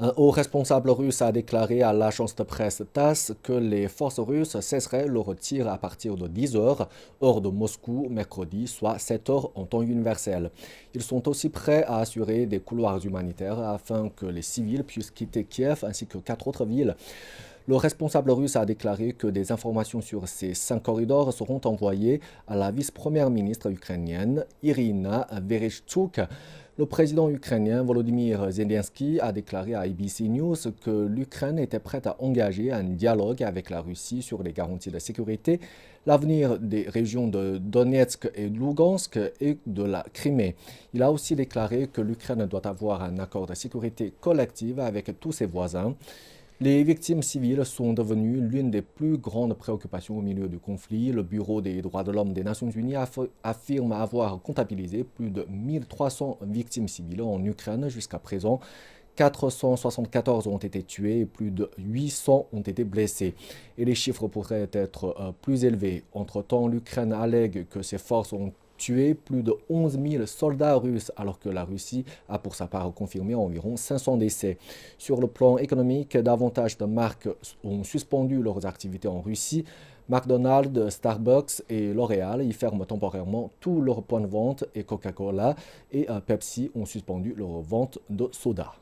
Un haut responsable russe a déclaré à l'agence de presse TASS que les forces russes cesseraient leur tir à partir de 10 heures, heure de Moscou, mercredi, soit 7 heures en temps universel. Ils sont aussi prêts à assurer des couloirs humanitaires afin que les civils puissent quitter Kiev ainsi que 4 autres villes. Le responsable russe a déclaré que des informations sur ces 5 corridors seront envoyées à la vice-première ministre ukrainienne Irina Vereshchuk. Le président ukrainien Volodymyr Zelensky a déclaré à ABC News que l'Ukraine était prête à engager un dialogue avec la Russie sur les garanties de sécurité, l'avenir des régions de Donetsk et Lugansk et de la Crimée. Il a aussi déclaré que l'Ukraine doit avoir un accord de sécurité collective avec tous ses voisins. Les victimes civiles sont devenues l'une des plus grandes préoccupations au milieu du conflit. Le Bureau des droits de l'homme des Nations Unies affirme avoir comptabilisé plus de 1300 victimes civiles en Ukraine jusqu'à présent. 474 ont été tués et plus de 800 ont été blessés. Et les chiffres pourraient être plus élevés. Entre-temps, l'Ukraine allègue que ses forces ont tué plus de 11 000 soldats russes, alors que la Russie a pour sa part confirmé environ 500 décès. Sur le plan économique, davantage de marques ont suspendu leurs activités en Russie. McDonald's, Starbucks et L'Oréal y ferment temporairement tous leurs points de vente et Coca-Cola et Pepsi ont suspendu leur vente de soda.